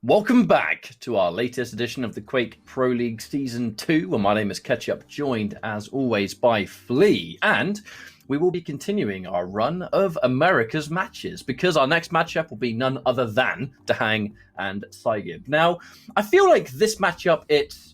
Welcome back to our latest edition of the Quake Pro League Season 2, where my name is Ketchup, joined as always by Flea, and we will be continuing our run of America's matches, because our next matchup will be none other than DaHanG and psygib. Now, I feel like this matchup, it's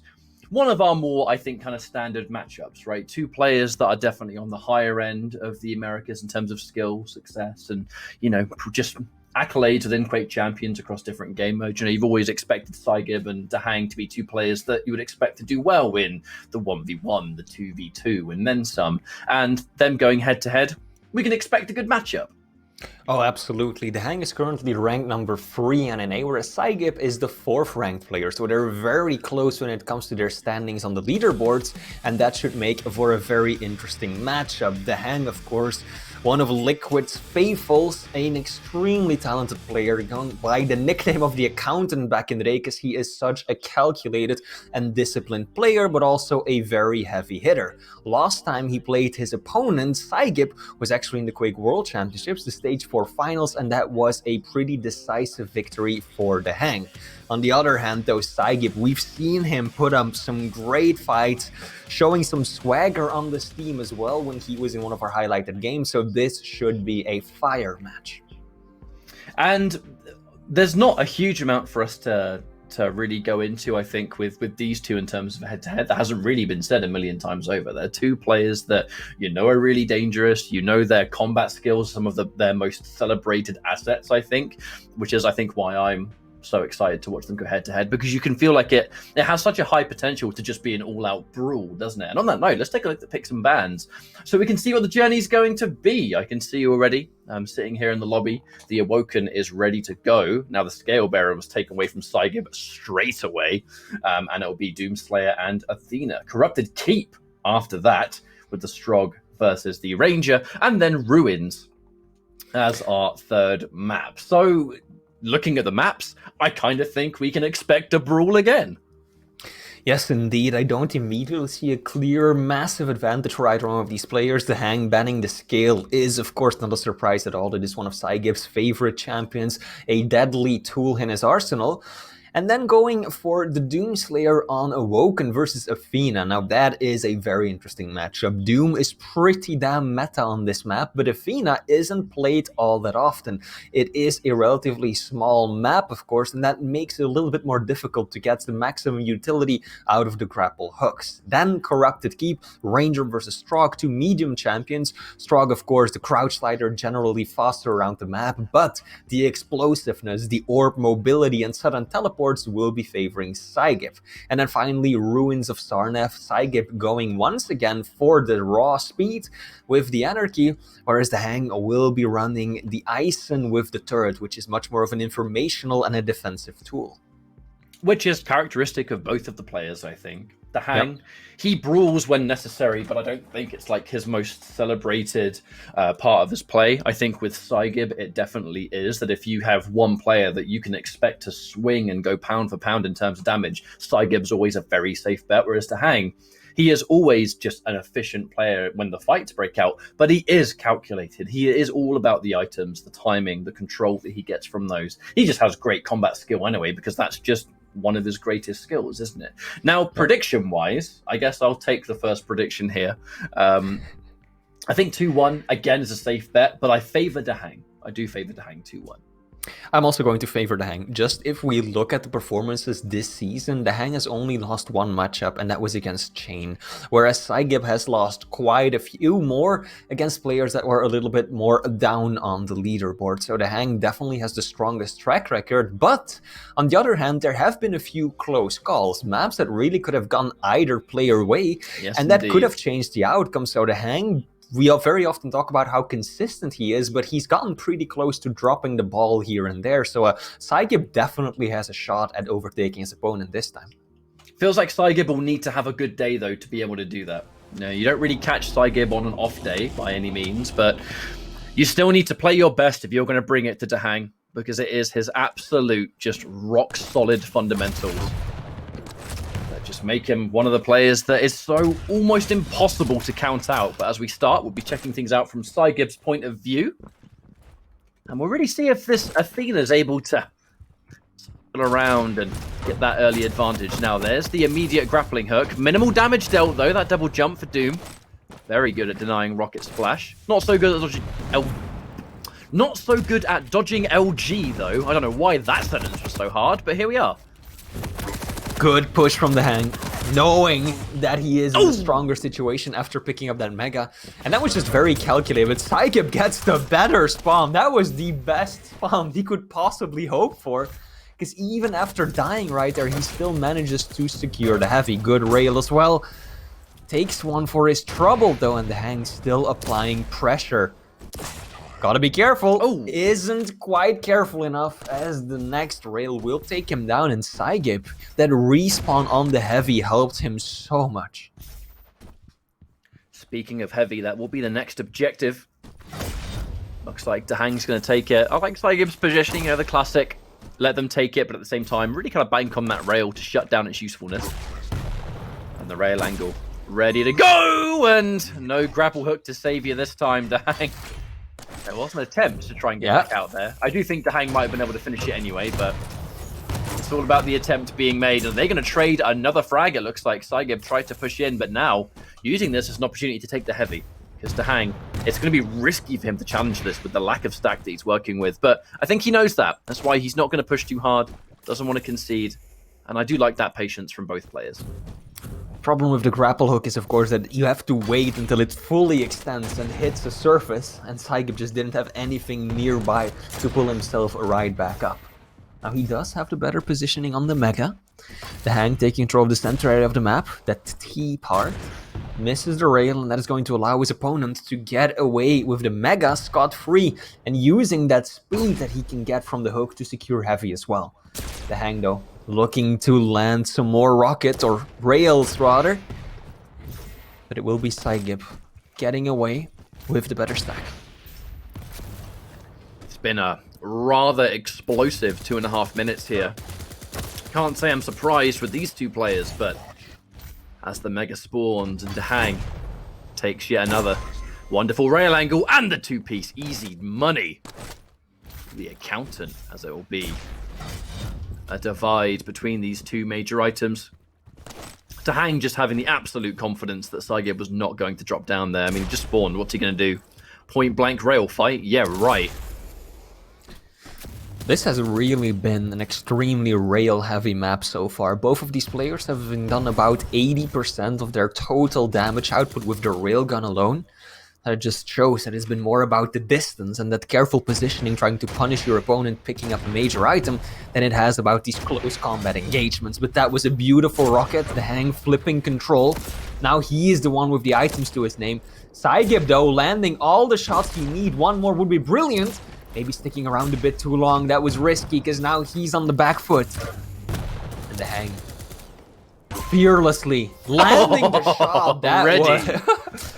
one of our more, I think, kind of standard matchups, right? Two players that are definitely on the higher end of the Americas in terms of skill, success, and, you know, just accolades within Quake champions across different game modes. You know, you've always expected psygib and DaHanG to be two players that you would expect to do well in the 1v1, the 2v2, and then some. And them going head to head, we can expect a good matchup. Oh, absolutely. DaHanG is currently ranked number 3 NNA, whereas psygib is the 4th ranked player. So they're very close when it comes to their standings on the leaderboards, and that should make for a very interesting matchup. DaHanG, of course, one of Liquid's faithfuls, an extremely talented player, gone by the nickname of the accountant back in the day, because he is such a calculated and disciplined player, but also a very heavy hitter. Last time he played his opponent, psygib, was actually in the Quake World Championships, the Stage 4 finals, and that was a pretty decisive victory for DaHanG. On the other hand, though, psygib, we've seen him put up some great fights, showing some swagger on the Steam as well when he was in one of our highlighted games, so this should be a fire match. And there's not a huge amount for us to really go into, I think, with these two in terms of head-to-head. That hasn't really been said a million times over. They're two players that you know are really dangerous. You know their combat skills, some of their most celebrated assets, I think, which is, I think, why I'm so excited to watch them go head-to-head, because you can feel like it has such a high potential to just be an all-out brawl, doesn't it? And on that note, let's take a look at the picks and bans so we can see what the journey's going to be. I can see you already. I'm sitting here in the lobby. The Awoken is ready to go. Now the Scale Bearer was taken away from psygib straight away, and it'll be Doomslayer and Athena. Corrupted Keep after that, with the Strog versus the Ranger, and then Ruins as our third map. So looking at the maps, I kind of think we can expect a brawl again. Yes, indeed. I don't immediately see a clear, massive advantage for either one of these players. DaHanG banning the Scale is, of course, not a surprise at all. It is one of psygib's favorite champions, a deadly tool in his arsenal. And then going for the Doomslayer on Awoken versus Athena. Now that is a very interesting matchup. Doom is pretty damn meta on this map, but Athena isn't played all that often. It is a relatively small map, of course, and that makes it a little bit more difficult to get the maximum utility out of the grapple hooks. Then Corrupted Keep, Ranger versus Strog, two medium champions. Strog, of course, the crouch slider, generally faster around the map, but the explosiveness, the orb mobility, and sudden teleport will be favoring psygib. And then finally, Ruins of Sarnath, psygib going once again for the raw speed with the Anarchy, whereas DaHanG will be running the Ison with the turret, which is much more of an informational and a defensive tool. Which is characteristic of both of the players, I think. DaHanG, he brawls when necessary, but I don't think it's like his most celebrated part of his play. I think with psygib, it definitely is that if you have one player that you can expect to swing and go pound for pound in terms of damage, psygib's always a very safe bet, whereas DaHanG, he is always just an efficient player when the fights break out, but he is calculated. He is all about the items, the timing, the control that he gets from those. He just has great combat skill anyway, because that's just one of his greatest skills, isn't it? Now, prediction-wise, I guess I'll take the first prediction here. I think 2-1, again, is a safe bet, but I favor DaHanG. I do favor DaHanG 2-1. I'm also going to favor DaHanG. Just if we look at the performances this season, DaHanG has only lost one matchup, and that was against Chain, whereas psygib has lost quite a few more against players that were a little bit more down on the leaderboard. So DaHanG definitely has the strongest track record, but on the other hand, there have been a few close calls, maps that really could have gone either player way, and that could have changed the outcome. So DaHanG, we very often talk about how consistent he is, but he's gotten pretty close to dropping the ball here and there. So psygib definitely has a shot at overtaking his opponent this time. Feels like psygib will need to have a good day, though, to be able to do that. No, you don't really catch psygib on an off day by any means, but you still need to play your best if you're going to bring it to DaHanG, because it is his absolute, just rock-solid fundamentals just make him one of the players that is so almost impossible to count out. But as we start, we'll be checking things out from psygib's point of view. And we'll really see if this Athena is able to around and get that early advantage. Now there's the immediate grappling hook. Minimal damage dealt though, that double jump for Doom. Very good at denying Rocket Splash. Not so good at dodging dodging LG though. I don't know why that sentence was so hard, but here we are. Good push from DaHanG, knowing that he is in a stronger situation after picking up that Mega. And that was just very calculated. But psygib gets the better spawn. That was the best spawn he could possibly hope for. Because even after dying right there, he still manages to secure the heavy. Good rail as well. Takes one for his trouble though, and DaHanG still applying pressure. Gotta be careful. Oh, isn't quite careful enough, as the next rail will take him down. And psygib, that respawn on the heavy helped him so much. Speaking of heavy, that will be the next objective. Looks like DaHanG's going to take it. I like psygib's positioning, you know, the classic. Let them take it, but at the same time, really kind of bank on that rail to shut down its usefulness. And the rail angle ready to go, and no grapple hook to save you this time, DaHanG. There was an attempt to try and get back out there. I do think DaHanG might have been able to finish it anyway, but it's all about the attempt being made. And they're going to trade another frag, it looks like. psygib tried to push in, but now using this as an opportunity to take the heavy. Because DaHanG, it's going to be risky for him to challenge this with the lack of stack that he's working with. But I think he knows that. That's why he's not going to push too hard, doesn't want to concede. And I do like that patience from both players. Problem with the grapple hook is, of course, that you have to wait until it fully extends and hits the surface, and psygib just didn't have anything nearby to pull himself right back up. Now he does have the better positioning on the Mega. DaHanG taking control of the center area of the map, that T part, misses the rail, and that is going to allow his opponent to get away with the Mega scot-free, and using that speed that he can get from the hook to secure heavy as well. DaHanG though, looking to land some more rockets, or rails rather. But it will be psygib getting away with the better stack. It's been a rather explosive 2.5 minutes here. Can't say I'm surprised with these two players, but as the Mega spawns and DaHanG takes yet another wonderful rail angle and the two-piece, easy money. The accountant, as it will be. A divide between these two major items. DaHanG just having the absolute confidence that psygib was not going to drop down there. I mean, he just spawned. What's he going to do? Point blank rail fight? Yeah, right. This has really been an extremely rail-heavy map so far. Both of these players have done about 80% of their total damage output with their railgun alone. That just shows that it's been more about the distance and that careful positioning, trying to punish your opponent picking up a major item, than it has about these close combat engagements. But that was a beautiful rocket, DaHanG flipping control. Now he is the one with the items to his name. psygib though, landing all the shots he need. One more would be brilliant. Maybe sticking around a bit too long. That was risky because now he's on the back foot. And DaHanG fearlessly landing the shot. That was...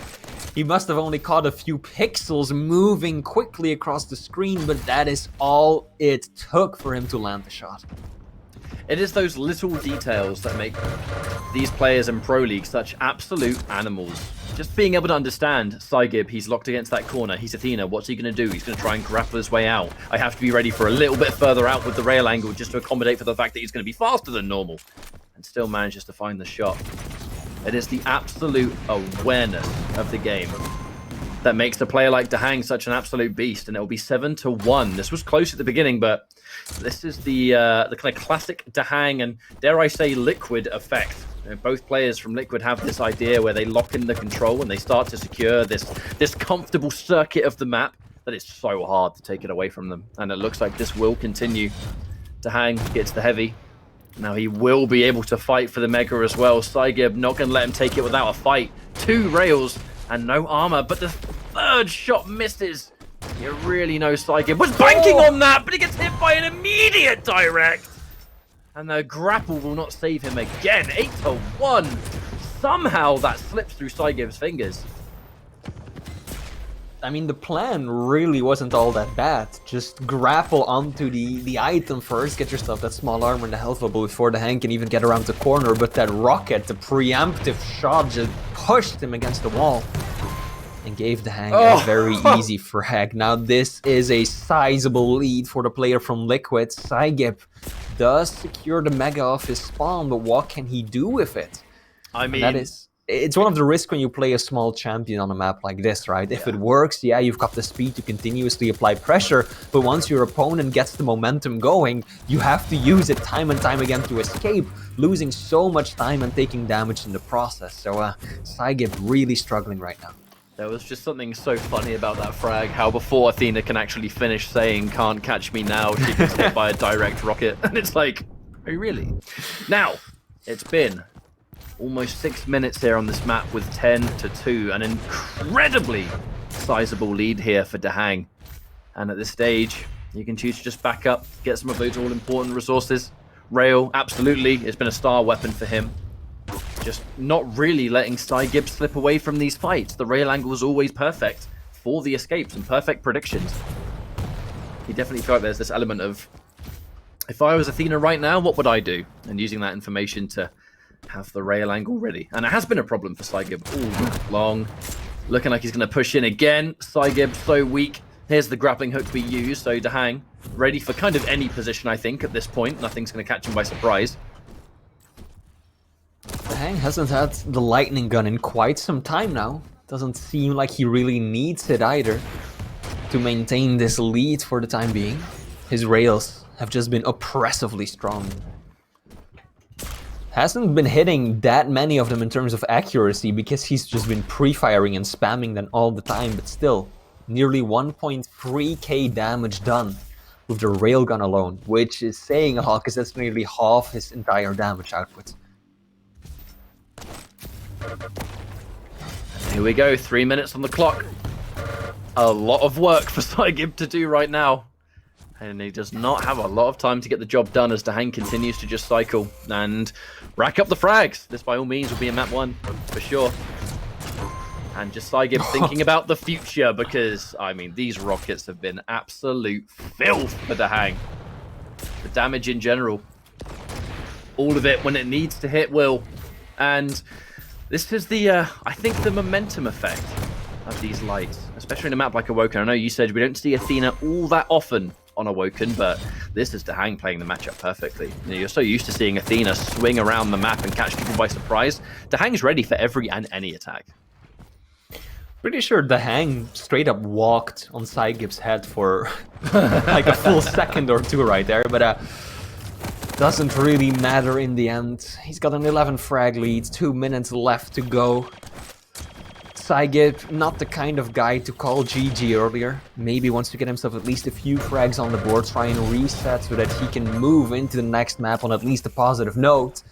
He must have only caught a few pixels moving quickly across the screen, but that is all it took for him to land the shot. It is those little details that make these players in Pro League such absolute animals. Just being able to understand, psygib, he's locked against that corner, he's Athena, what's he going to do? He's going to try and grapple his way out. I have to be ready for a little bit further out with the rail angle just to accommodate for the fact that he's going to be faster than normal. And still manages to find the shot. It is the absolute awareness of the game that makes a player like DaHanG such an absolute beast, and it will be 7-1. This was close at the beginning, but this is the kind of classic DaHanG and, dare I say, Liquid effect. You know, both players from Liquid have this idea where they lock in the control and they start to secure this comfortable circuit of the map that it's so hard to take it away from them. And it looks like this will continue. DaHanG gets the heavy. Now he will be able to fight for the Mega as well. psygib not going to let him take it without a fight. 2 rails and no armor, but the third shot misses. You really know psygib was banking on that, but he gets hit by an immediate direct. And the grapple will not save him again. 8-1. Somehow that slips through psygib's fingers. I mean, the plan really wasn't all that bad. Just grapple onto the item first, get yourself that small armor and the health bubble before DaHanG can even get around the corner. But that rocket, the preemptive shot, just pushed him against the wall. and gave DaHanG a very easy frag. Now this is a sizable lead for the player from Liquid. psygib does secure the Mega off his spawn, but what can he do with it? I mean, it's one of the risks when you play a small champion on a map like this, right? If it works, yeah, you've got the speed to continuously apply pressure, but once your opponent gets the momentum going, you have to use it time and time again to escape, losing so much time and taking damage in the process. So psygib really struggling right now. There was just something so funny about that frag, how before Athena can actually finish saying, "Can't catch me now," she gets hit by a direct rocket, and it's like, oh really? Now, it's been almost 6 minutes here on this map with 10-2, an incredibly sizable lead here for DaHanG. And at this stage, you can choose to just back up, get some of those all-important resources. Rail, absolutely, it's been a star weapon for him. Just not really letting psygib slip away from these fights. The rail angle is always perfect for the escapes and perfect predictions. He definitely felt there's this element of, if I was Athena right now, what would I do? And using that information to have the rail angle ready. And it has been a problem for psygib all long. Looking like he's going to push in again. psygib so weak. Here's the grappling hook we use. So DaHanG ready for kind of any position, I think, at this point. Nothing's going to catch him by surprise. DaHanG hasn't had the lightning gun in quite some time now. Doesn't seem like he really needs it either to maintain this lead for the time being. His rails have just been oppressively strong. Hasn't been hitting that many of them in terms of accuracy because he's just been pre-firing and spamming them all the time, but still, nearly 1.3k damage done with the railgun alone, which is saying a lot because that's nearly half his entire damage output. Here we go, 3 minutes on the clock. A lot of work for psygib to do right now. And he does not have a lot of time to get the job done as DaHanG continues to just cycle and rack up the frags. This, by all means, will be in map 1, for sure. And just psygib thinking about the future because, I mean, these rockets have been absolute filth for DaHanG. The damage in general. All of it when it needs to hit will. And this is the, I think, the momentum effect of these lights, especially in a map like Awoken. I know you said we don't see Athena all that often on Awoken, but this is DaHanG playing the matchup perfectly. You know, you're so used to seeing Athena swing around the map and catch people by surprise. DaHanG's ready for every and any attack. Pretty sure DaHanG straight up walked on psygib's head for like a full second or two right there, but doesn't really matter in the end. He's got an 11 frag lead, 2 minutes left to go. psygib, not the kind of guy to call GG earlier. Maybe wants to get himself at least a few frags on the board, try and reset so that he can move into the next map on at least a positive note.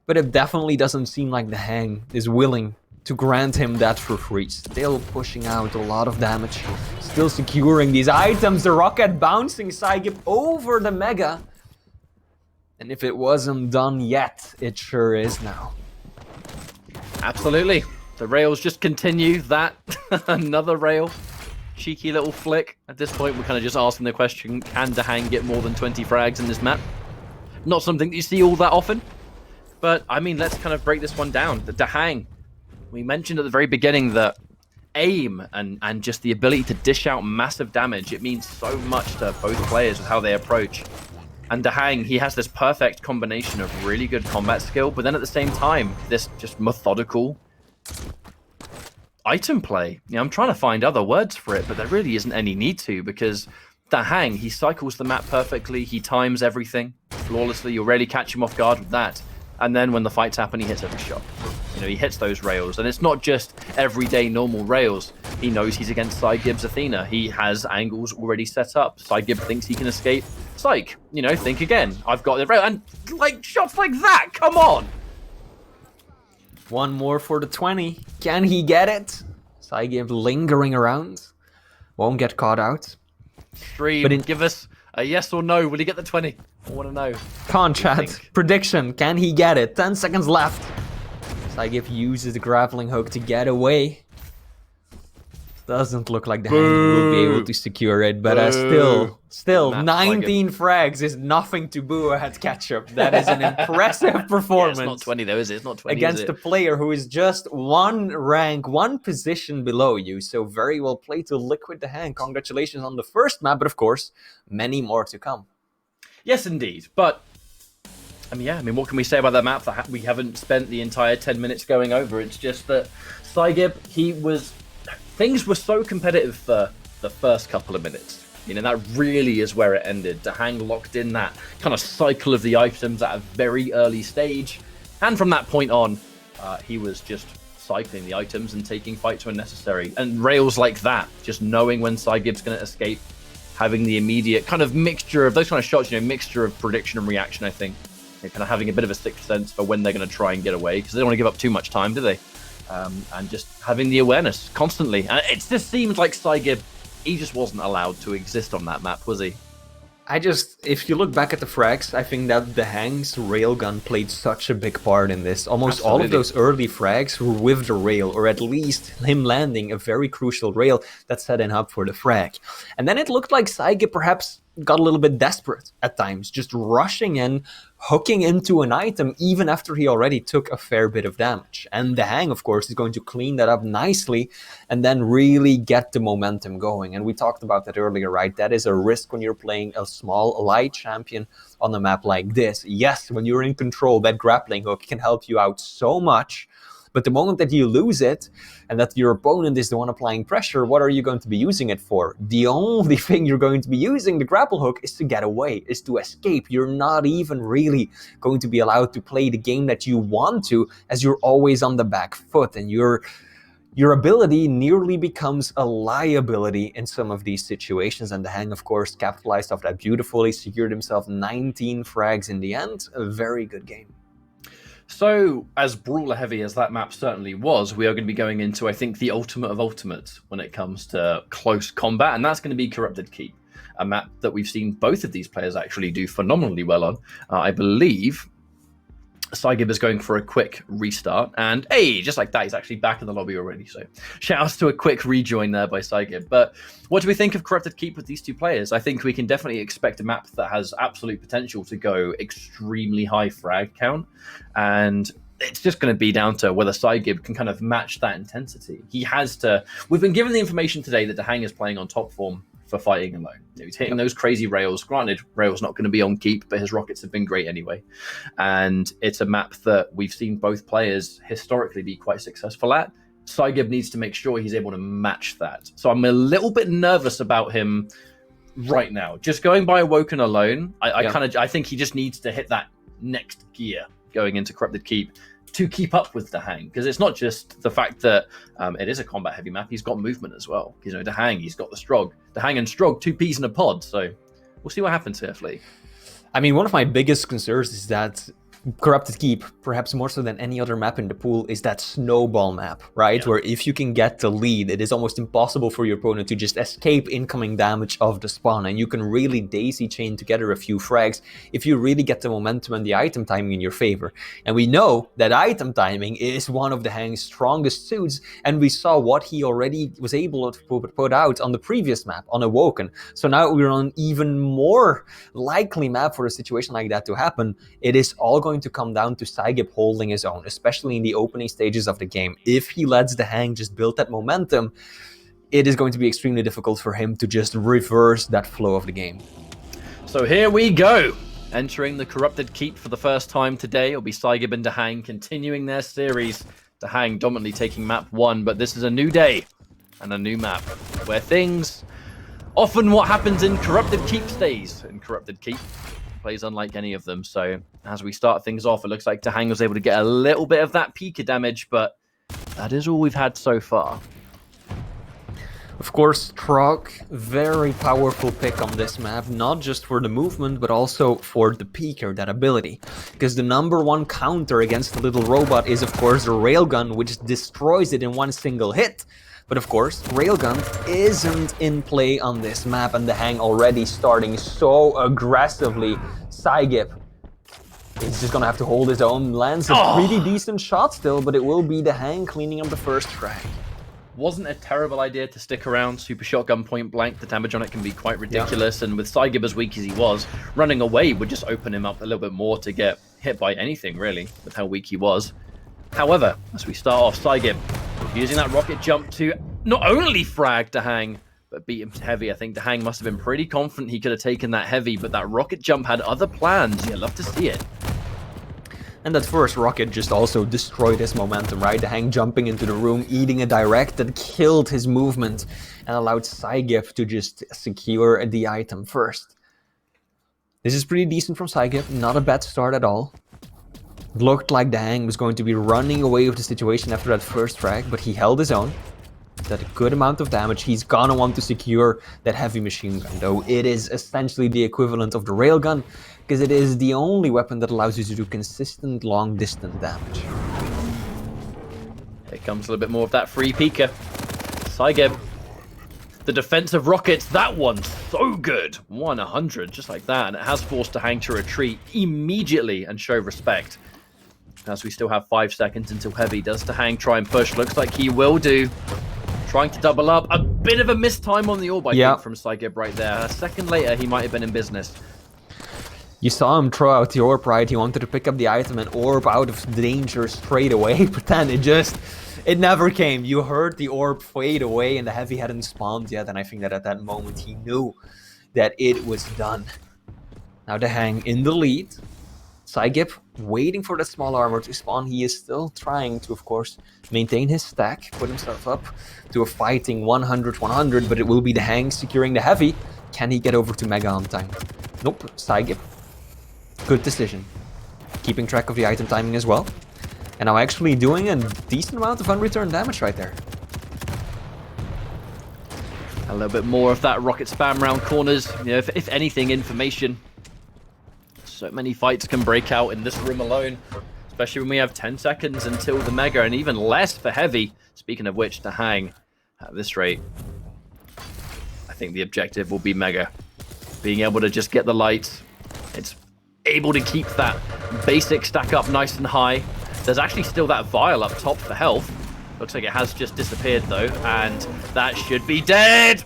But it definitely doesn't seem like DaHanG is willing to grant him that for free. Still pushing out a lot of damage. Still securing these items. The rocket bouncing psygib over the Mega. And if it wasn't done yet, it sure is now. Absolutely. The rails just continue that. Another rail. Cheeky little flick. At this point, we're kind of just asking the question, can DaHanG get more than 20 frags in this map? Not something that you see all that often. But, I mean, let's kind of break this one down. The DaHanG, we mentioned at the very beginning that aim and just the ability to dish out massive damage, it means so much to both players with how they approach. And DaHanG, he has this perfect combination of really good combat skill, but then at the same time, this just methodical item play. You know, I'm trying to find other words for it, but there really isn't any need to, because DaHanG, he cycles the map perfectly, he times everything flawlessly, you'll rarely catch him off guard with that. And then when the fights happen, he hits every shot. You know, he hits those rails. And it's not just everyday normal rails. He knows he's against psygib's Athena. He has angles already set up. psygib thinks he can escape. Psych, you know, think again. I've got the rail. And, like, shots like that, come on! One more for the 20. Can he get it? psygib lingering around. Won't get caught out. Stream, give us a yes or no. Will he get the 20? I want to know. Con chat. Prediction. Can he get it? 10 seconds left. psygib uses the grappling hook to get away. Doesn't look like DaHanG will be able to secure it, but still, 19 frags is nothing to boo at Ketchup. That is an impressive performance. Yeah, it's not 20 though, is it? It's not 20, against a player who is just one rank, one position below you. So very well played to Liquid DaHanG. Congratulations on the first map, but of course, many more to come. Yes, indeed. But I mean, what can we say about that map that we haven't spent the entire 10 minutes going over? It's just that psygib, things were so competitive for the first couple of minutes. You know, that really is where it ended. DaHanG locked in that kind of cycle of the items at a very early stage. And from that point on, he was just cycling the items and taking fights when necessary. And rails like that, just knowing when psygib's going to escape, having the immediate kind of mixture of those kind of shots, you know, mixture of prediction and reaction, I think. They're kind of having a bit of a sixth sense for when they're going to try and get away, because they don't want to give up too much time, do they? And just having the awareness constantly. And it just seems like psygib, he just wasn't allowed to exist on that map, was he? If you look back at the frags, I think that DaHanG's railgun played such a big part in this. Almost all of those early frags were with the rail, or at least him landing a very crucial rail that set him up for the frag. And then it looked like psygib perhaps got a little bit desperate at times, just rushing in, hooking into an item even after he already took a fair bit of damage. And DaHanG, of course, is going to clean that up nicely and then really get the momentum going. And we talked about that earlier, right? That is a risk when you're playing a small light champion on a map like this. Yes, when you're in control, that grappling hook can help you out so much. But the moment that you lose it, and that your opponent is the one applying pressure, what are you going to be using it for? The only thing you're going to be using the grapple hook is to get away, is to escape. You're not even really going to be allowed to play the game that you want to, as you're always on the back foot, and your ability nearly becomes a liability in some of these situations. And DaHanG, of course, capitalized off that beautifully, secured himself 19 frags in the end. A very good game. So, as brawler heavy as that map certainly was, we are going to be going into, I think, the ultimate of ultimates when it comes to close combat, and that's going to be Corrupted Keep, a map that we've seen both of these players actually do phenomenally well on. I believe psygib is going for a quick restart, and hey, just like that, he's actually back in the lobby already, so shout outs to a quick rejoin there by psygib. But what do we think of Corrupted Keep with these two players? I think we can definitely expect a map that has absolute potential to go extremely high frag count, and it's just going to be down to whether psygib can kind of match that intensity. He has to. We've been given the information today that DaHanG is playing on top form for fighting alone. You know, he's hitting those crazy rails. Granted, rail's not going to be on keep, but his rockets have been great anyway. And it's a map that we've seen both players historically be quite successful at. psygib needs to make sure he's able to match that. So I'm a little bit nervous about him right now. Just going by Awoken alone, I think he just needs to hit that next gear going into Corrupted Keep to keep up with DaHanG, because it's not just the fact that it is a combat heavy map. He's got movement as well. You know, DaHanG, he's got the Strog. DaHanG and Strog, two peas in a pod. So we'll see what happens here, Flea. I mean, one of my biggest concerns is that Corrupted Keep, perhaps more so than any other map in the pool, is that snowball map, right? Yeah. Where if you can get the lead, it is almost impossible for your opponent to just escape incoming damage of the spawn, and you can really daisy chain together a few frags if you really get the momentum and the item timing in your favor. And we know that item timing is one of DaHanG's strongest suits, and we saw what he already was able to put out on the previous map, on Awoken. So now we're on an even more likely map for a situation like that to happen. It is all going to come down to psygib holding his own, especially in the opening stages of the game. If he lets DaHanG just build that momentum, it is going to be extremely difficult for him to just reverse that flow of the game. So here we go. Entering the Corrupted Keep for the first time today, it'll be psygib and DaHanG continuing their series. DaHanG dominantly taking map 1, but this is a new day and a new map where things, often what happens in Corrupted Keep stays in Corrupted Keep. Plays unlike any of them. So as we start things off, it looks like DaHanG was able to get a little bit of that Pika damage, but that is all we've had so far. Of course, Strog, very powerful pick on this map, not just for the movement, but also for the Peeker, that ability. Because the #1 counter against the little robot is, of course, the railgun, which destroys it in one single hit. But of course, railgun isn't in play on this map, and DaHanG already starting so aggressively. psygib, he's just gonna have to hold his own, lands a pretty decent shot still, but it will be DaHanG cleaning up the first frag. Wasn't a terrible idea to stick around. Super shotgun point blank, the damage on it can be quite ridiculous, and with psygib as weak as he was, running away would just open him up a little bit more to get hit by anything, really, with how weak he was. However, as we start off, psygib using that rocket jump to not only frag DaHanG, but beat him heavy. I think DaHanG must have been pretty confident he could have taken that heavy, but that rocket jump had other plans. You love to see it. And that first rocket just also destroyed his momentum, right? DaHanG jumping into the room, eating a direct that killed his movement and allowed psygib to just secure the item first. This is pretty decent from psygib, not a bad start at all. It looked like DaHanG was going to be running away with the situation after that first frag, but he held his own. Did a good amount of damage. He's gonna want to secure that heavy machine gun, though it is essentially the equivalent of the railgun, because it is the only weapon that allows you to do consistent long-distance damage. Here comes a little bit more of that free peeker. psygib. The defensive rockets, that one's so good. 100, just like that, and it has forced DaHanG to retreat immediately and show respect. As we still have 5 seconds until heavy, does DaHanG try and push? Looks like he will do. Trying to double up. A bit of a missed time on the orb, I think, from psygib right there. A second later, he might have been in business. You saw him throw out the orb, right? He wanted to pick up the item and orb out of danger straight away, but then it never came. You heard the orb fade away and the heavy hadn't spawned yet, and I think that at that moment he knew that it was done. Now DaHanG in the lead. psygib waiting for that small armor to spawn. He is still trying to, of course, maintain his stack, put himself up to a fighting 100-100, but it will be DaHanG securing the heavy. Can he get over to Mega on time? Nope, psygib. Good decision. Keeping track of the item timing as well. And now actually doing a decent amount of unreturned damage right there. A little bit more of that rocket spam round corners. You know, if anything, information. So many fights can break out in this room alone, especially when we have 10 seconds until the Mega, and even less for heavy. Speaking of which, DaHanG, at this rate, I think the objective will be Mega. Being able to just get the lights. It's able to keep that basic stack up nice and high. There's actually still that vial up top for health. Looks like it has just disappeared though, and that should be dead!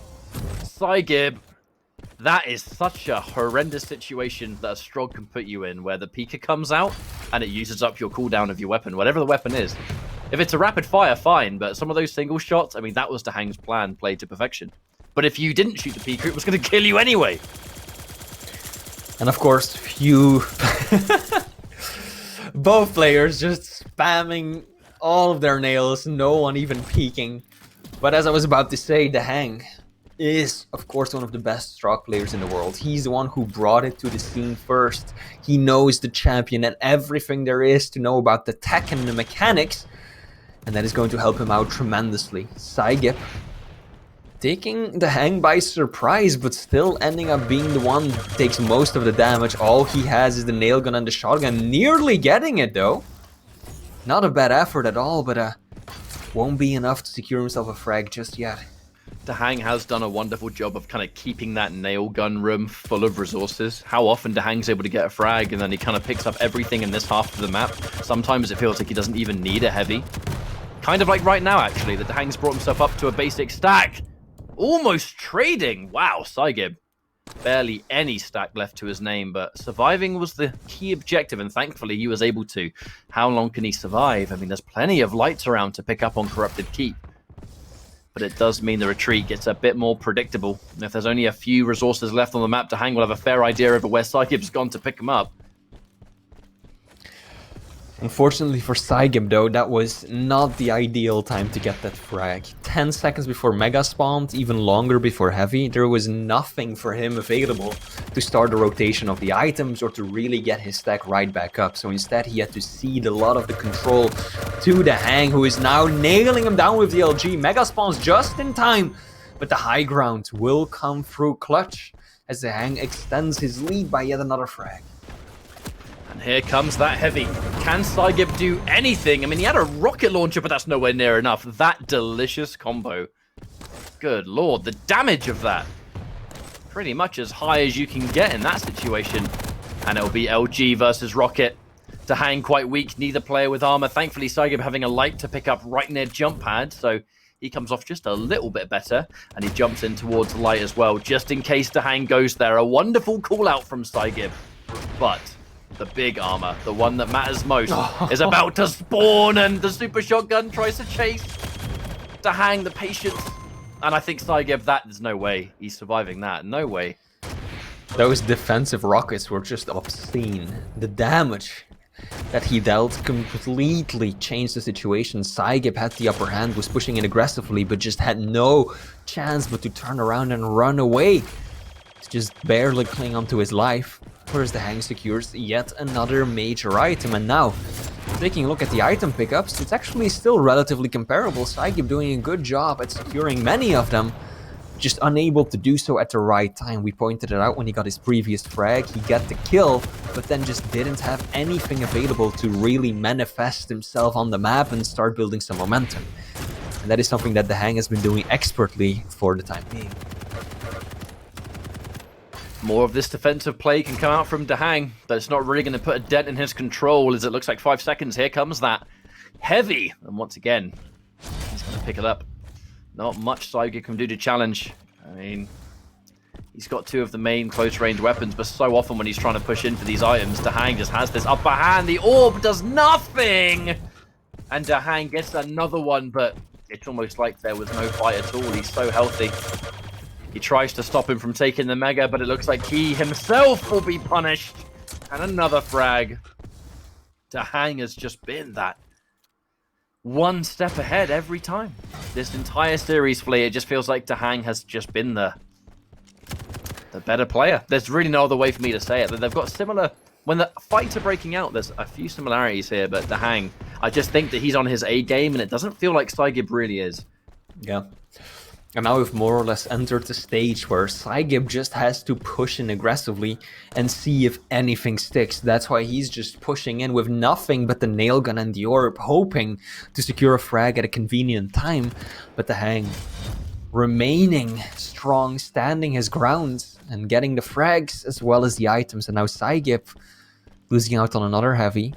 psygib. That is such a horrendous situation that a Strog can put you in, where the Pika comes out and it uses up your cooldown of your weapon, whatever the weapon is. If it's a rapid fire, fine, but some of those single shots, I mean, that was DaHanG's plan, played to perfection. But if you didn't shoot the Pika, it was going to kill you anyway. And of course, both players just spamming all of their nails, no one even peeking. But as I was about to say, DaHanG is, of course, one of the best Strog players in the world. He's the one who brought it to the scene first. He knows the champion and everything there is to know about the tech and the mechanics, and that is going to help him out tremendously. psygib taking DaHanG by surprise, but still ending up being the one that takes most of the damage. All he has is the nail gun and the shotgun, nearly getting it though. Not a bad effort at all, but won't be enough to secure himself a frag just yet. DaHanG has done a wonderful job of kind of keeping that nail gun room full of resources. How often DaHanG's able to get a frag and then he kind of picks up everything in this half of the map. Sometimes it feels like he doesn't even need a heavy. Kind of like right now, actually, that DaHanG's brought himself up to a basic stack. Almost trading. Wow, psygib. Barely any stack left to his name, but surviving was the key objective, and thankfully he was able to. How long can he survive? I mean, there's plenty of lights around to pick up on Corrupted Keep. But it does mean the retreat gets a bit more predictable. And if there's only a few resources left on the map, DaHanG will have a fair idea over where psygib's gone to pick him up. Unfortunately for psygib though, that was not the ideal time to get that frag. 10 seconds before Mega spawned, even longer before Heavy, there was nothing for him available to start the rotation of the items or to really get his stack right back up. So instead he had to cede a lot of the control to DaHanG, who is now nailing him down with the LG. Mega spawns just in time, but the high ground will come through clutch as DaHanG extends his lead by yet another frag. And here comes that Heavy. Can psygib do anything? I mean, he had a rocket launcher, but that's nowhere near enough. That delicious combo. Good lord, the damage of that. Pretty much as high as you can get in that situation. And it'll be LG versus Rocket. DaHanG quite weak, neither player with armor. Thankfully, psygib having a light to pick up right near jump pad, so He comes off just a little bit better, and he jumps in towards light as well, just in case DaHanG goes there. A wonderful call out from psygib, but the big armor, the one that matters most, is about to spawn, and the super shotgun tries to chase DaHanG, the patience. And I think psygib, there's no way he's surviving that. No way. Those defensive rockets were just obscene. The damage that he dealt completely changed the situation. psygib had the upper hand, was pushing in aggressively, but just had no chance but to turn around and run away. To just barely cling onto his life. Whereas DaHanG secures yet another major item. And now, taking a look at the item pickups, it's actually still relatively comparable. psygib doing a good job at securing many of them, just unable to do so at the right time. We pointed it out when he got his previous frag. He got the kill, but then just didn't have anything available to really manifest himself on the map and start building some momentum. And that is something that DaHanG has been doing expertly for the time being. More of this defensive play can come out from DaHanG, but it's not really going to put a dent in his control, as it looks like 5 seconds. Here comes that heavy, and once again, he's going to pick it up. Not much psygib can do to challenge. I mean, he's got 2 of the main close-range weapons, but so often when he's trying to push in for these items, DaHanG just has this upper hand. The orb does nothing! And DaHanG gets another one, but it's almost like there was no fight at all. He's so healthy. He tries to stop him from taking the mega, but it looks like he himself will be punished. And another frag. DaHanG has just been that one step ahead every time. This entire series, Flea, it just feels like DaHanG has just been the better player. There's really no other way for me to say it. They've got similar... When the fights are breaking out, there's a few similarities here, but DaHanG, I just think that he's on his A game, and it doesn't feel like psygib really is. Yeah. And now we've more or less entered the stage where psygib just has to push in aggressively and see if anything sticks. That's why he's just pushing in with nothing but the nail gun and the orb, hoping to secure a frag at a convenient time. But DaHanG remaining strong, standing his ground and getting the frags as well as the items. And now psygib losing out on another heavy.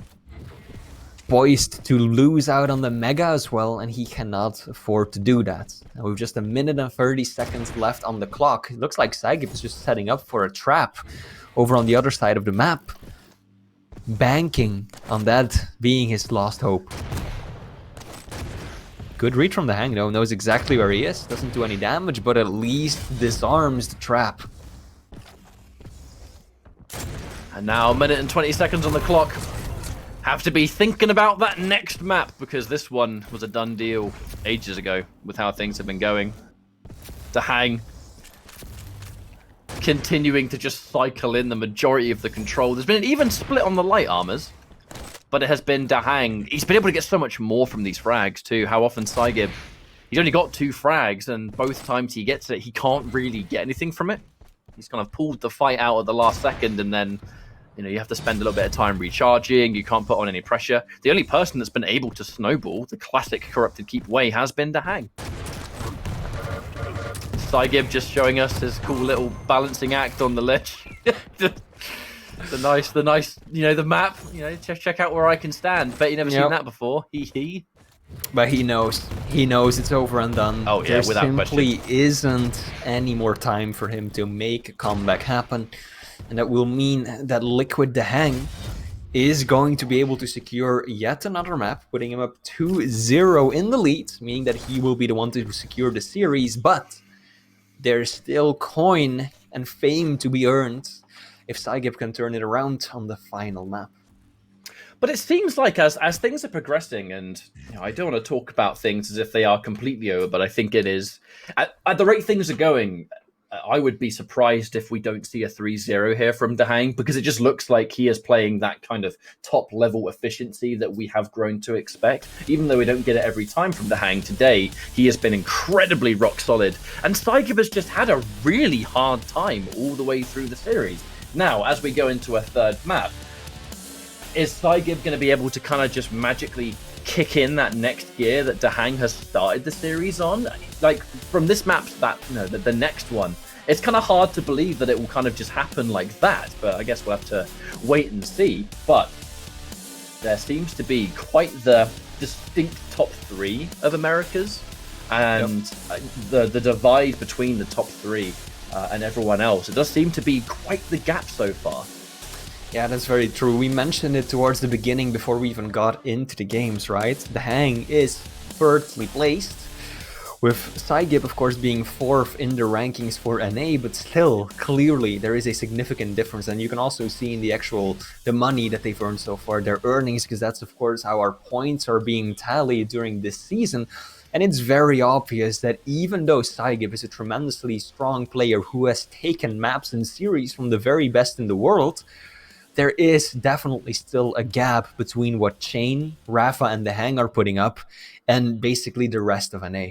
Poised to lose out on the mega as well, and he cannot afford to do that. Now with just 1 minute and 30 seconds left on the clock, it looks like psygib is just setting up for a trap over on the other side of the map, banking on that being his last hope. Good read from DaHanG though, knows exactly where he is, doesn't do any damage, but at least disarms the trap. And now 1 minute and 20 seconds on the clock. Have to be thinking about that next map, because this one was a done deal ages ago with how things have been going. DaHanG continuing to just cycle in the majority of the control. There's been an even split on the light armors, but it has been DaHanG. He's been able to get so much more from these frags too. How often psygib, he's only got 2 frags, and both times he gets it, he can't really get anything from it. He's kind of pulled the fight out at the last second, and then you have to spend a little bit of time recharging. You can't put on any pressure. The only person that's been able to snowball the classic corrupted keep way has been DaHanG. psygib just showing us his cool little balancing act on the ledge. the nice, the map. Check out where I can stand. Bet you never seen that before. Hee. But he knows it's over and done. Oh yeah, without question. There simply isn't any more time for him to make a comeback happen. And that will mean that Liquid DaHanG is going to be able to secure yet another map, putting him up 2-0 in the lead, meaning that he will be the one to secure the series. But there's still coin and fame to be earned if psygib can turn it around on the final map. But it seems like as things are progressing, and I don't want to talk about things as if they are completely over, but I think it is. At the rate things are going, I would be surprised if we don't see a 3-0 here from DaHanG, because it just looks like he is playing that kind of top-level efficiency that we have grown to expect. Even though we don't get it every time from DaHanG today, he has been incredibly rock-solid. And psygib has just had a really hard time all the way through the series. Now, as we go into a third map, is psygib going to be able to kind of just magically kick in that next gear that DaHanG has started the series on? Like, from this map to that, the next one, it's kind of hard to believe that it will kind of just happen like that, but I guess we'll have to wait and see. But there seems to be quite the distinct top 3 of Americas. And the divide between the top 3 and everyone else, it does seem to be quite the gap so far. Yeah, that's very true. We mentioned it towards the beginning before we even got into the games, right? DaHanG is thirdly placed, with psygib, of course, being 4th in the rankings for NA, but still, clearly, there is a significant difference. And you can also see in the money that they've earned so far, their earnings, because that's, of course, how our points are being tallied during this season. And it's very obvious that even though psygib is a tremendously strong player who has taken maps and series from the very best in the world, there is definitely still a gap between what Chain, Rafa, and DaHanG are putting up and basically the rest of NA.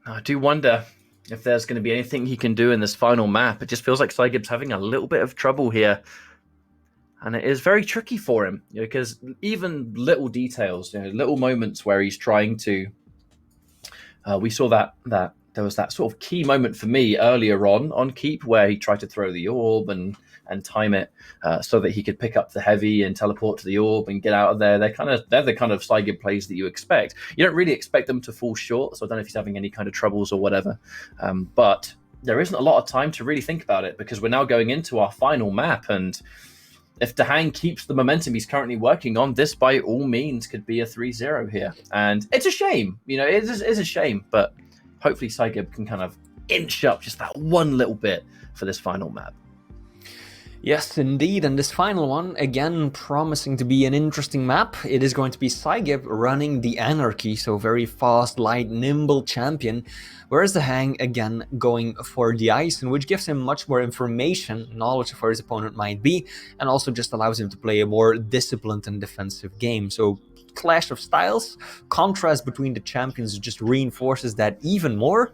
I do wonder if there's going to be anything he can do in this final map. It just feels like psygib's having a little bit of trouble here. And it is very tricky for him, because even little details, little moments where he's trying to... we saw that there was that sort of key moment for me earlier on Keep where he tried to throw the orb and time it so that he could pick up the heavy and teleport to the orb and get out of there. They're the kind of psygib plays that you expect. You don't really expect them to fall short, so I don't know if he's having any kind of troubles or whatever. But there isn't a lot of time to really think about it, because we're now going into our final map, and if DaHanG keeps the momentum he's currently working on, this by all means could be a 3-0 here. And it's a shame, it is a shame, but hopefully psygib can kind of inch up just that one little bit for this final map. Yes, indeed, and this final one, again, promising to be an interesting map. It is going to be psygib running the Anarchy, so very fast, light, nimble champion, whereas DaHanG, again, going for the Ison, which gives him much more information, knowledge of where his opponent might be, and also just allows him to play a more disciplined and defensive game. So clash of styles, contrast between the champions just reinforces that even more.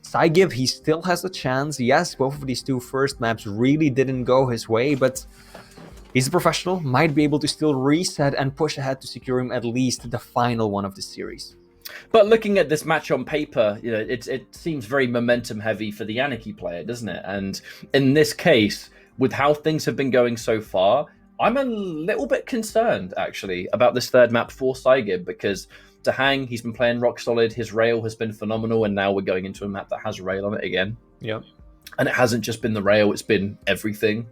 psygib, he still has a chance. Yes, both of these 2 first maps really didn't go his way, but he's a professional, might be able to still reset and push ahead to secure him at least the final one of the series. But looking at this match on paper, it seems very momentum heavy for the Anarchy player, doesn't it? And in this case, with how things have been going so far, I'm a little bit concerned, actually, about this third map for psygib, because DaHanG, he's been playing rock solid, his rail has been phenomenal, and now we're going into a map that has rail on it again. Yep. And it hasn't just been the rail, it's been everything.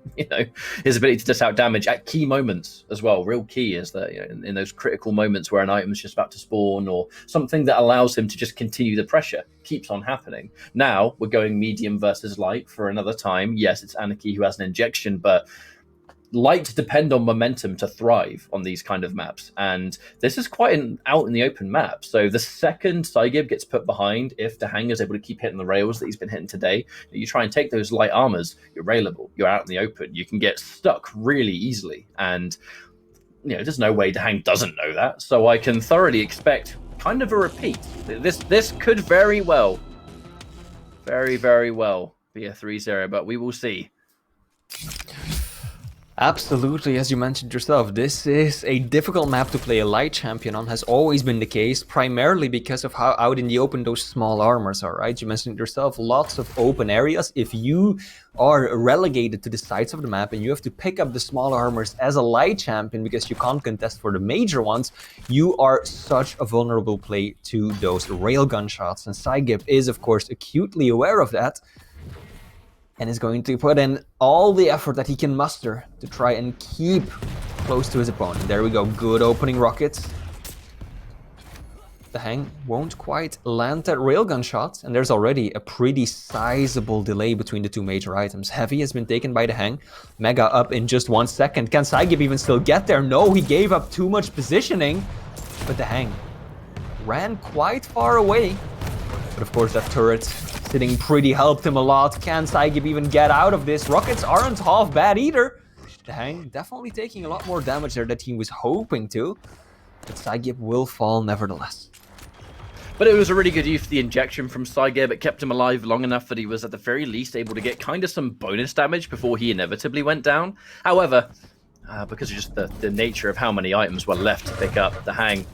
His ability to dish out damage at key moments as well. Real key is that in those critical moments where an item's just about to spawn, or something that allows him to just continue the pressure, keeps on happening. Now we're going medium versus light for another time. Yes, it's Anarchy who has an injection, but light depend on momentum to thrive on these kind of maps, and this is quite an out in the open map. So the second psygib gets put behind, if DaHanG is able to keep hitting the rails that he's been hitting today, you try and take those light armors, you're railable, you're out in the open, you can get stuck really easily, and there's no way DaHanG doesn't know that. So I can thoroughly expect kind of a repeat. This could very well be a 3-0, but we will see. Absolutely, as you mentioned yourself, this is a difficult map to play a light champion on, has always been the case, primarily because of how out in the open those small armors are, right? You mentioned yourself, lots of open areas. If you are relegated to the sides of the map and you have to pick up the small armors as a light champion because you can't contest for the major ones, you are such a vulnerable play to those railgun shots. And psygib is, of course, acutely aware of that, and is going to put in all the effort that he can muster to try and keep close to his opponent. There we go, good opening rockets. DaHanG won't quite land that railgun shot, and there's already a pretty sizable delay between the 2 major items. Heavy has been taken by DaHanG, Mega up in just 1 second. Can psygib even still get there? No, he gave up too much positioning, but DaHanG ran quite far away. But of course that turret sitting pretty helped him a lot. Can psygib even get out of this? Rockets aren't half bad either. DaHanG definitely taking a lot more damage there than he was hoping to, but psygib will fall nevertheless. But it was a really good use of the injection from psygib. It kept him alive long enough that he was at the very least able to get kind of some bonus damage before he inevitably went down. However, because of just the nature of how many items were left to pick up, DaHanG,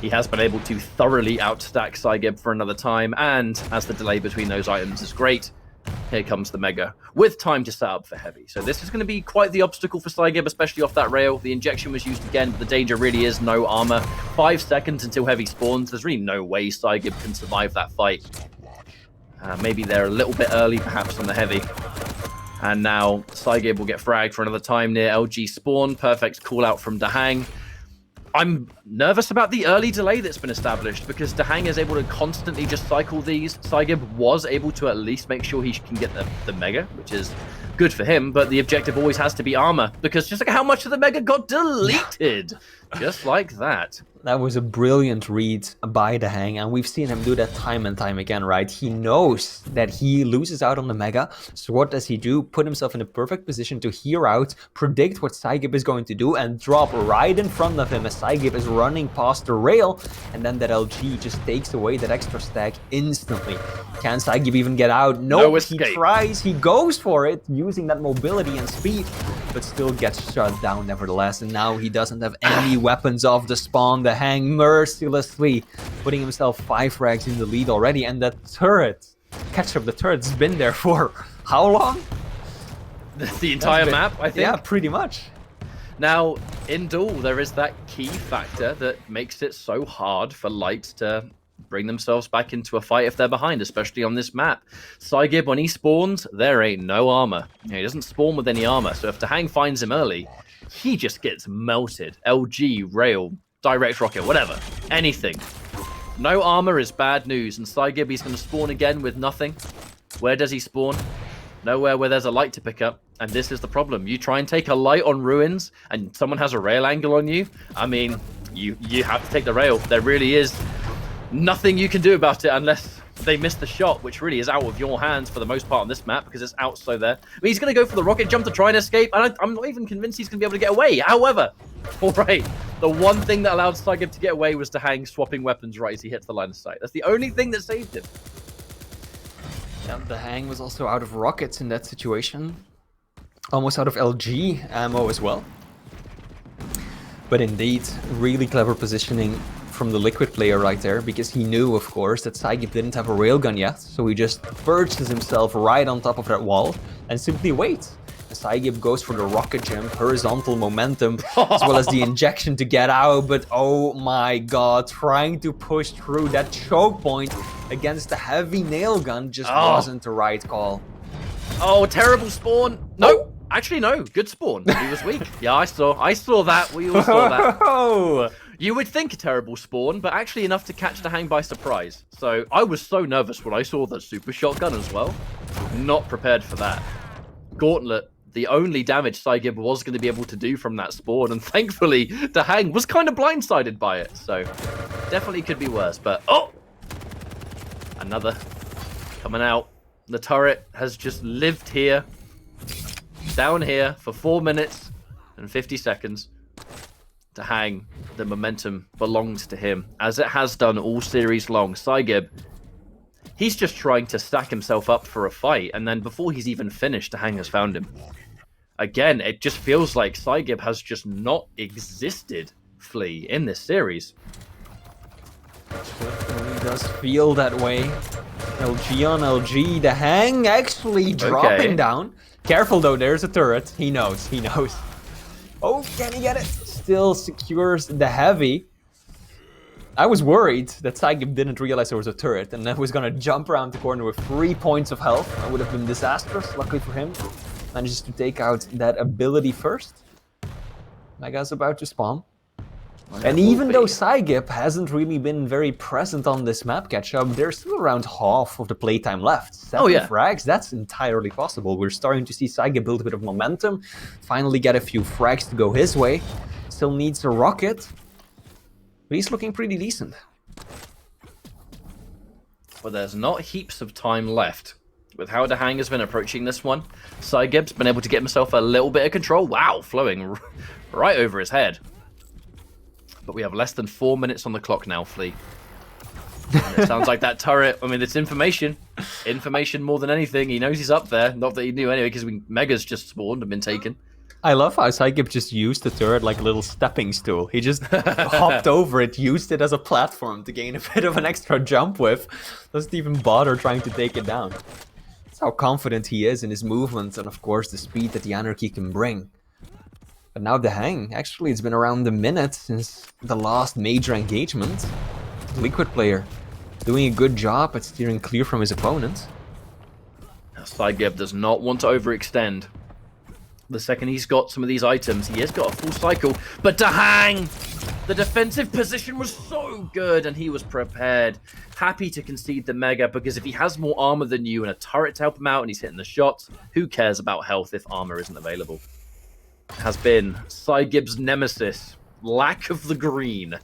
he has been able to thoroughly outstack psygib for another time, and as the delay between those items is great, Here comes the Mega, with time to set up for Heavy. So this is going to be quite the obstacle for psygib, especially off that rail. The injection was used again, but the danger really is no armor. 5 seconds until Heavy spawns. There's really no way psygib can survive that fight. Maybe they're a little bit early, perhaps, on the Heavy. And now psygib will get fragged for another time near LG spawn. Perfect call out from DaHanG. I'm nervous about the early delay that's been established because DaHanG is able to constantly just cycle these. psygib was able to at least make sure he can get the Mega, which is good for him, but the objective always has to be armor because just look at how much of the Mega got deleted. Just like that. That was a brilliant read by DaHanG, and we've seen him do that time and time again, right? He knows that he loses out on the Mega, so what does he do? Put himself in a perfect position to hear out, predict what psygib is going to do, and drop right in front of him as psygib is running past the rail, and then that LG just takes away that extra stack instantly. Can psygib even get out? No, he tries, he goes for it, using that mobility and speed, but still gets shut down nevertheless, and now he doesn't have any weapons off the spawn. DaHanG mercilessly putting himself 5 frags in the lead already, and that turret, Ketchup, the turret's been there for how long? The entire map, I think. Yeah, pretty much. Now, in Duel, there is that key factor that makes it so hard for Light to bring themselves back into a fight if they're behind, especially on this map. psygib, when he spawns, there ain't no armor. He doesn't spawn with any armor, so if DaHanG finds him early, he just gets melted. LG, rail, direct rocket, whatever, anything. No armor is bad news, and psygib, he's going to spawn again with nothing. Where does he spawn? Nowhere where there's a light to pick up, and this is the problem. You try and take a light on ruins, and someone has a rail angle on you. I mean, you have to take the rail. There really is nothing you can do about it unless they miss the shot, which really is out of your hands for the most part on this map because it's out so there. I mean, he's going to go for the rocket jump to try and escape, and I'm not even convinced he's going to be able to get away. However, all right, the one thing that allowed psygib to get away was DaHanG swapping weapons right as he hits the line of sight. That's the only thing that saved him. And DaHanG was also out of rockets in that situation. Almost out of LG ammo as well. But indeed, really clever positioning from the Liquid player right there, because he knew, of course, that psygib didn't have a railgun yet, so he just perches himself right on top of that wall and simply waits. psygib goes for the rocket jump, horizontal momentum, as well as the injection to get out, but oh my god, trying to push through that choke point against the heavy nail gun just wasn't the right call. Oh, terrible spawn. No, actually no, good spawn. He was weak. Yeah, I saw that. We all saw that. You would think a terrible spawn, but actually enough to catch DaHanG by surprise. So I was so nervous when I saw the super shotgun as well. Not prepared for that. Gauntlet, the only damage psygib was going to be able to do from that spawn, and thankfully DaHanG was kind of blindsided by it. So definitely could be worse, but another coming out. The turret has just lived here, down here for 4 minutes and 50 seconds. DaHanG, the momentum belongs to him, as it has done all series long. psygib, he's just trying to stack himself up for a fight, and then before he's even finished, DaHanG has found him. Again, it just feels like psygib has just not existed, Flea, in this series. Definitely does feel that way. LG on LG, DaHanG actually dropping down. Careful though, there's a turret. He knows. Oh, can he get it? Still secures the heavy. I was worried that psygib didn't realize there was a turret and then was gonna jump around the corner with 3 points of health. That would have been disastrous. Luckily for him, manages to take out that ability first. Mega's about to spawn. And even though psygib hasn't really been very present on this map catch-up, there's still around half of the playtime left. 7 frags, that's entirely possible. We're starting to see psygib build a bit of momentum, finally get a few frags to go his way. Still needs a rocket, but he's looking pretty decent. But there's not heaps of time left. With how DaHanG has been approaching this one, psygib's been able to get himself a little bit of control. Wow, flowing right over his head. But we have less than 4 minutes on the clock now, Flea. And it sounds like that turret, I mean, it's information. Information more than anything. He knows he's up there. Not that he knew anyway, because Mega's just spawned and been taken. I love how psygib just used the turret like a little stepping stool. He just hopped over it, used it as a platform to gain a bit of an extra jump with. Doesn't even bother trying to take it down. how confident he is in his movements and, of course, the speed that the Anarchy can bring. But now DaHanG, actually, it's been around a minute since the last major engagement. Liquid player doing a good job at steering clear from his opponent. psygib does not want to overextend. The second he's got some of these items, he has got a full cycle. But DaHanG, the defensive position was so good and he was prepared. Happy to concede the Mega because if he has more armor than you and a turret to help him out and he's hitting the shots, who cares about health if armor isn't available? Has been psygib's nemesis, lack of the green.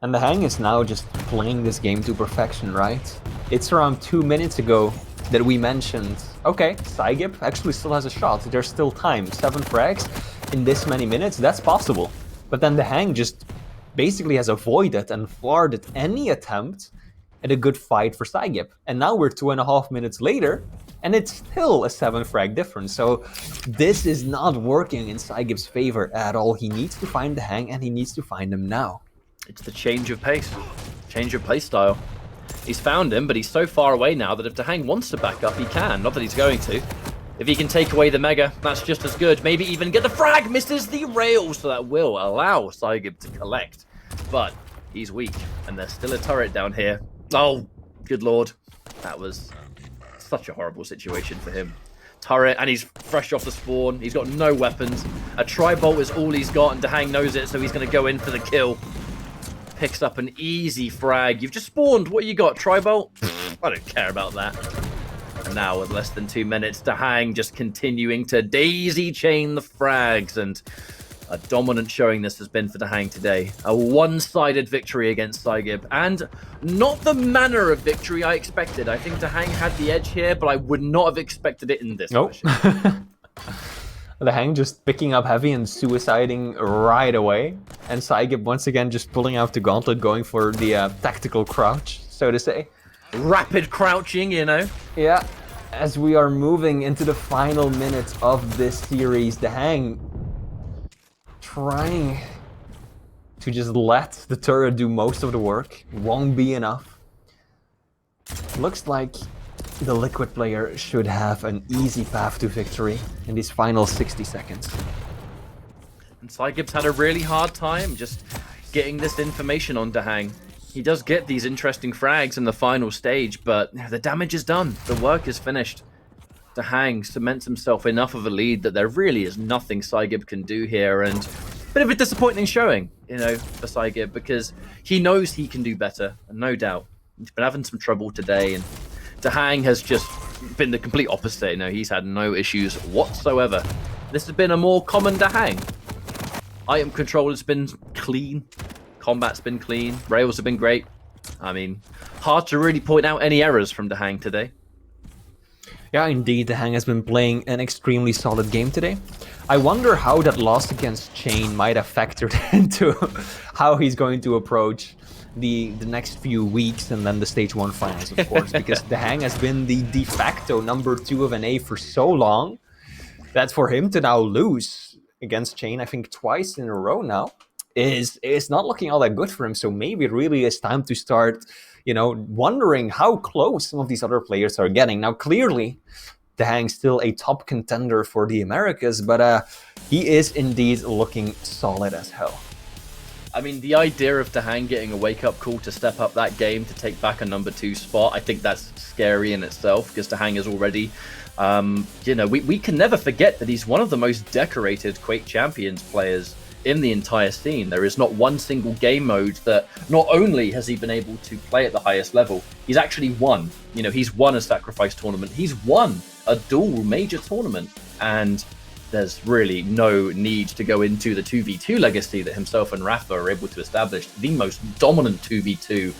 And DaHanG is now just playing this game to perfection, right? It's around 2 minutes ago that we mentioned, okay, psygib actually still has a shot. There's still time. 7 frags in this many minutes, that's possible. But then DaHanG just basically has avoided and thwarted any attempt at a good fight for psygib. And now we're 2.5 minutes later, and it's still a 7 frag difference. So this is not working in psygib's favor at all. He needs to find DaHanG, and he needs to find him now. It's the change of pace, change of play style. He's found him, but he's so far away now that if DaHanG wants to back up, he can. Not that he's going to. If he can take away the Mega, that's just as good. Maybe even get the frag, misses the rail, so that will allow psygib to collect. But he's weak, and there's still a turret down here. Oh, good lord. That was such a horrible situation for him. Turret, and he's fresh off the spawn. He's got no weapons. A tri-bolt is all he's got, and DaHanG knows it, so he's going to go in for the kill. Picks up an easy frag. You've just spawned. What you got? Tri-bolt? I don't care about that. And now with less than 2 minutes, DaHanG just continuing to daisy chain the frags. And a dominant showing this has been for DaHanG today. A one-sided victory against psygib. And not the manner of victory I expected. I think DaHanG had the edge here, but I would not have expected it in this fashion. DaHanG just picking up heavy and suiciding right away. And psygib once again just pulling out the gauntlet, going for the tactical crouch, so to say. Rapid crouching, you know. Yeah, as we are moving into the final minutes of this series, DaHanG trying to just let the turret do most of the work. Won't be enough. Looks like the Liquid player should have an easy path to victory in these final 60 seconds. And psygib's had a really hard time just getting this information on DaHanG. He does get these interesting frags in the final stage, but the damage is done. The work is finished. DaHanG cements himself enough of a lead that there really is nothing psygib can do here, and a bit of a disappointing showing, you know, for psygib, because he knows he can do better, and no doubt. He's been having some trouble today, and DaHanG has just been the complete opposite. You know, he's had no issues whatsoever. This has been a more common DaHanG. Item control has been clean. Combat's been clean. Rails have been great. I mean, hard to really point out any errors from DaHanG today. Yeah, indeed, DaHanG has been playing an extremely solid game today. I wonder how that loss against Chain might have factored into how he's going to approach the next few weeks and then the Stage 1 finals, of course, because DaHanG has been the de facto number 2 of NA for so long that for him to now lose against Chain, I think twice in a row now, is not looking all that good for him. So maybe it really is time to start, you know, wondering how close some of these other players are getting. Now, clearly, DaHanG's still a top contender for the Americas, but he is indeed looking solid as hell. I mean, the idea of DaHanG getting a wake-up call to step up that game to take back a number 2 spot, I think that's scary in itself, because DaHanG is already, you know, we can never forget that he's one of the most decorated Quake Champions players in the entire scene. There is not one single game mode that not only has he been able to play at the highest level, he's actually won. You know, he's won a sacrifice tournament. He's won a dual major tournament. And there's really no need to go into the 2v2 legacy that himself and Rafa are able to establish. The most dominant 2v2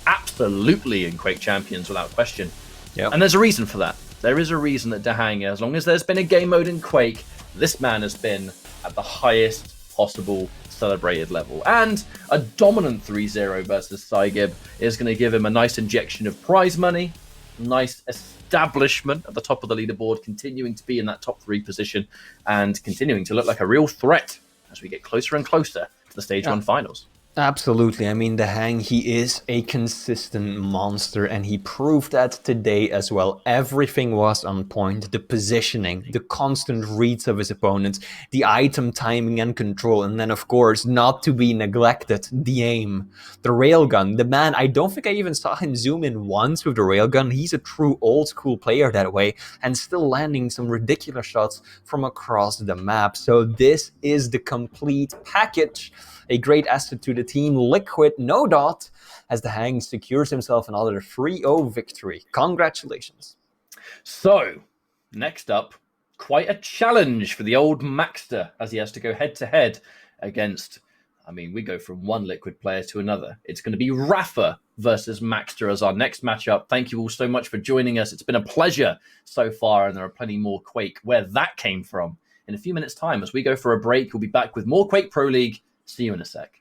absolutely in Quake Champions without question. Yep. And there's a reason for that. There is a reason that DaHanG, as long as there's been a game mode in Quake, this man has been at the highest possible celebrated level. And a dominant 3-0 versus psygib is going to give him a nice injection of prize money, nice establishment at the top of the leaderboard, continuing to be in that top 3 position and continuing to look like a real threat as we get closer and closer to the Stage 1 finals. Absolutely. I mean, DaHanG, he is a consistent monster, and he proved that today as well. Everything was on point. The positioning, the constant reads of his opponents, the item timing and control, and then, of course, not to be neglected, the aim, the railgun. The man, I don't think I even saw him zoom in once with the railgun. He's a true old school player that way, and still landing some ridiculous shots from across the map. So this is the complete package. A great asset to the team. Liquid, no doubt, as DaHanG secures himself another 3-0 victory. Congratulations. So, next up, quite a challenge for the old Maxter, as he has to go head-to-head against, I mean, we go from one Liquid player to another. It's going to be Rafa versus Maxter as our next matchup. Thank you all so much for joining us. It's been a pleasure so far, and there are plenty more Quake where that came from. In a few minutes' time, as we go for a break, we'll be back with more Quake Pro League. See you in a sec.